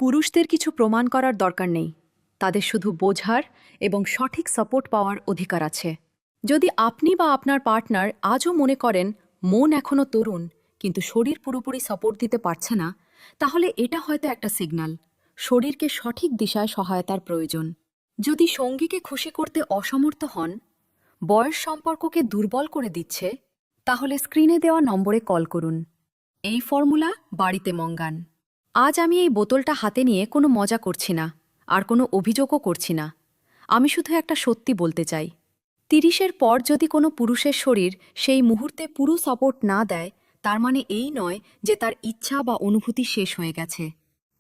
পুরুষদের কিছু প্রমাণ করার দরকার নেই, তাদের শুধু বোঝার এবং সঠিক সাপোর্ট পাওয়ার অধিকার আছে। যদি আপনি বা আপনার পার্টনার আজও মনে করেন মন এখনও তরুণ কিন্তু শরীর পুরোপুরি সাপোর্ট দিতে পারছে না, তাহলে এটা হয়তো একটা সিগন্যাল শরীরকে সঠিক দিশায় সহায়তার প্রয়োজন। যদি সঙ্গীকে খুশি করতে অসমর্থ হন, বয়স সম্পর্ককে দুর্বল করে দিচ্ছে, তাহলে স্ক্রিনে দেওয়া নম্বরে কল করুন। এই ফর্মুলা বাড়িতে মঙ্গান। আজ আমি এই বোতলটা হাতে নিয়ে কোনো মজা করছি না, আর কোনো অভিযোগও করছি না। আমি শুধু একটা সত্যি বলতে চাই, ৩০-এর পর যদি কোনো পুরুষের শরীর সেই মুহূর্তে পুরো সাপোর্ট না দেয়, তার মানে এই নয় যে তার ইচ্ছা বা অনুভূতি শেষ হয়ে গেছে।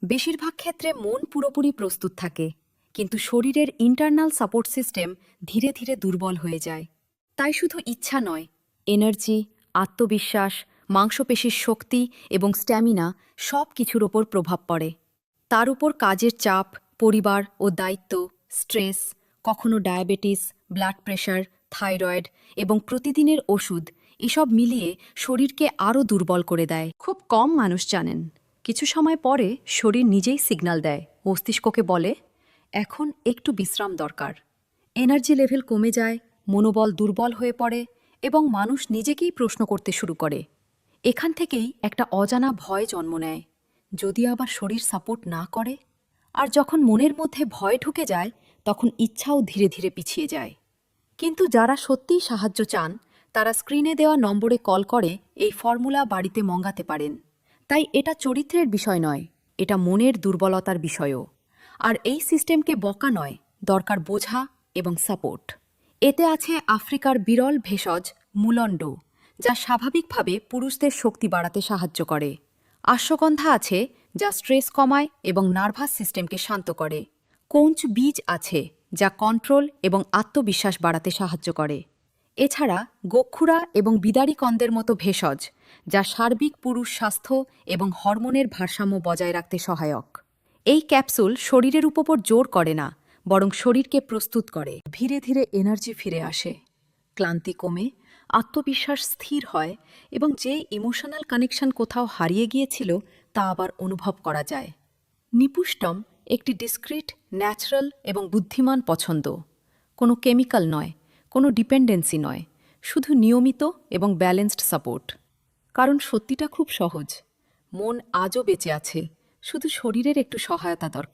বেশিরভাগ ক্ষেত্রে মন পুরোপুরি প্রস্তুত থাকে, কিন্তু শরীরের ইন্টারনাল সাপোর্ট সিস্টেম ধীরে ধীরে দুর্বল হয়ে যায়। তাই শুধু ইচ্ছা নয়, এনার্জি, আত্মবিশ্বাস, মাংসপেশির শক্তি এবং স্ট্যামিনা সব কিছুর ওপর প্রভাব পড়ে। তার উপর কাজের চাপ, পরিবার ও দায়িত্ব, স্ট্রেস, কখনো ডায়াবেটিস, ব্লাড প্রেশার, থাইরয়েড এবং প্রতিদিনের ওষুধ, এসব মিলিয়ে শরীরকে আরও দুর্বল করে দেয়। খুব কম মানুষ জানেন, কিছু সময় পরে শরীর নিজেই সিগন্যাল দেয়, মস্তিষ্ককে বলে এখন একটু বিশ্রাম দরকার। এনার্জি লেভেল কমে যায়, মনোবল দুর্বল হয়ে পড়ে এবং মানুষ নিজেকেই প্রশ্ন করতে শুরু করে। এখান থেকেই একটা অজানা ভয় জন্ম নেয়, যদি আবার শরীর সাপোর্ট না করে। আর যখন মনের মধ্যে ভয় ঢুকে যায়, তখন ইচ্ছাও ধীরে ধীরে পিছিয়ে যায়। কিন্তু যারা সত্যিই সাহায্য চান, তারা স্ক্রিনে দেওয়া নম্বরে কল করে এই ফর্মুলা বাড়িতে মঙ্গাতে পারেন। তাই এটা চরিত্রের বিষয় নয়, এটা মনের দুর্বলতার বিষয়ও। আর এই সিস্টেমকে বকা নয়, দরকার বোঝা এবং সাপোর্ট। এতে আছে আফ্রিকার বিরল ভেষজ মুলন্ড, যা স্বাভাবিকভাবে পুরুষদের শক্তি বাড়াতে সাহায্য করে। অশ্বগন্ধা আছে, যা স্ট্রেস কমায় এবং নার্ভাস সিস্টেমকে শান্ত করে। কোঞ্চ বীজ আছে, যা কন্ট্রোল এবং আত্মবিশ্বাস বাড়াতে সাহায্য করে। এছাড়া গোক্ষুরা এবং বিদারীকন্দের মতো ভেষজ, যা সার্বিক পুরুষ স্বাস্থ্য এবং হরমোনের ভারসাম্য বজায় রাখতে সহায়ক। এই ক্যাপসুল শরীরের উপর জোর করে না, বরং শরীরকে প্রস্তুত করে। ধীরে ধীরে এনার্জি ফিরে আসে, ক্লান্তি কমে, আত্মবিশ্বাস স্থির হয় এবং যে ইমোশনাল কানেকশন কোথাও হারিয়ে গিয়েছিল তা আবার অনুভব করা যায়। নিপুষ্টম একটি ডিসক্রিট, ন্যাচারাল এবং বুদ্ধিমান পছন্দ। কোনো কেমিক্যাল নয়, কোনো ডিপেন্ডেন্সি নয়, শুধু নিয়মিত এবং ব্যালেন্সড সাপোর্ট। কারণ সত্যিটা খুব সহজ, মন আজও বেঁচে আছে, শুধু শরীরের একটু সহায়তা দরকার।